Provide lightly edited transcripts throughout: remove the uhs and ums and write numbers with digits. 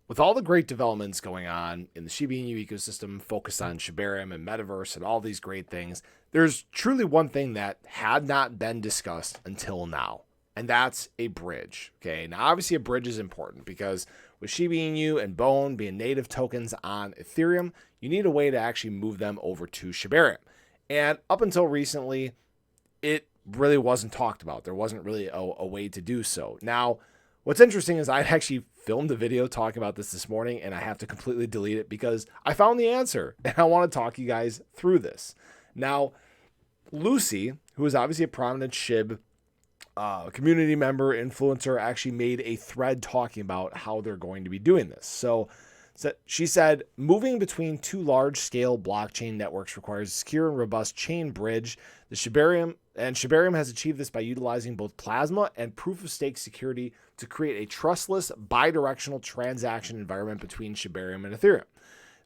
With all the great developments going on in the Shiba Inu ecosystem, focused on shibarium and metaverse and all these great things, there's truly one thing that had not been discussed until now, and that's a bridge. Okay, now obviously a bridge is important because with Shiba Inu and Bone being native tokens on Ethereum, you need a way to actually move them over to shibarium. And up until recently, it really wasn't talked about. There wasn't really a way to do so. Now, what's interesting is I actually filmed a video talking about this morning, and I have to completely delete it because I found the answer, and I want to talk you guys through this. Now, Lucy, who is obviously a prominent SHIB community member, influencer, actually made a thread talking about how they're going to be doing this. So she said, moving between two large-scale blockchain networks requires a secure and robust chain bridge. The Shibarium has achieved this by utilizing both plasma and proof-of-stake security to create a trustless, bidirectional transaction environment between Shibarium and Ethereum.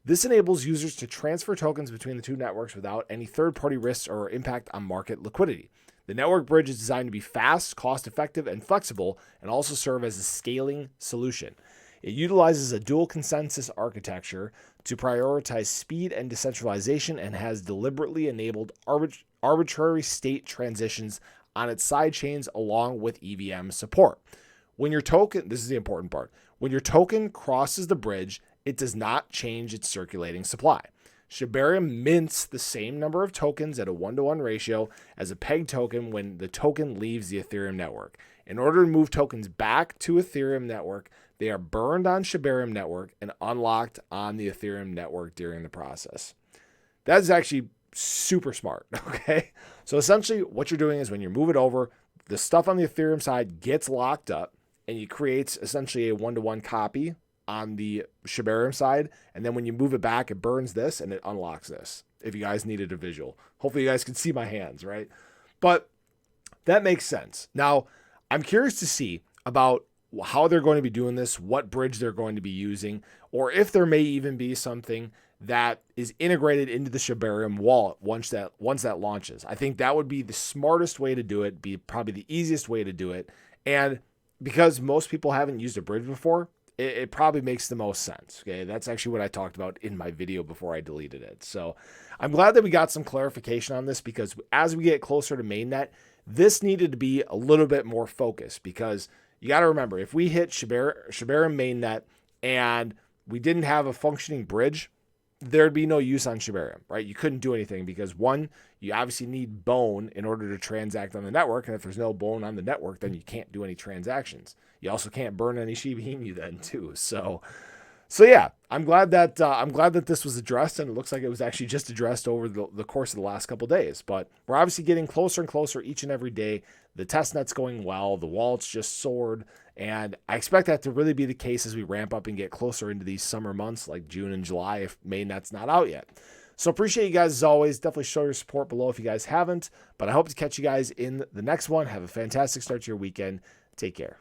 This enables users to transfer tokens between the two networks without any third-party risks or impact on market liquidity. The network bridge is designed to be fast, cost-effective, and flexible, and also serve as a scaling solution. It utilizes a dual consensus architecture to prioritize speed and decentralization and has deliberately enabled arbitrary state transitions on its sidechains along with EVM support. When your token, this is the important part, when your token crosses the bridge, it does not change its circulating supply. Shibarium mints the same number of tokens at a 1-to-1 ratio as a peg token when the token leaves the Ethereum network. In order to move tokens back to Ethereum network, they are burned on Shibarium network and unlocked on the Ethereum network during the process. That is actually super smart, okay? So essentially what you're doing is when you move it over, the stuff on the Ethereum side gets locked up and you create essentially a 1-to-1 copy on the Shibarium side. And then when you move it back, it burns this and it unlocks this. If you guys needed a visual, hopefully you guys can see my hands, right? But that makes sense. Now, I'm curious to see about how they're going to be doing this, what bridge they're going to be using, or if there may even be something that is integrated into the Shibarium wallet once that launches. I think that would be the smartest way to do it, be probably the easiest way to do it. And because most people haven't used a bridge before, it probably makes the most sense. Okay, that's actually what I talked about in my video before I deleted it. So I'm glad that we got some clarification on this because as we get closer to mainnet, this needed to be a little bit more focused because you got to remember, if we hit Shibarium mainnet and we didn't have a functioning bridge, there'd be no use on Shibarium, right? You couldn't do anything because one, you obviously need Bone in order to transact on the network. And if there's no Bone on the network, then you can't do any transactions. You also can't burn any Shiba Inu then too. So yeah, I'm glad that this was addressed, and it looks like it was actually just addressed over the course of the last couple of days. But we're obviously getting closer and closer each and every day. The testnet's going well. The wallet's just soared, and I expect that to really be the case as we ramp up and get closer into these summer months like June and July if mainnet's not out yet. So appreciate you guys as always. Definitely show your support below if you guys haven't. But I hope to catch you guys in the next one. Have a fantastic start to your weekend. Take care.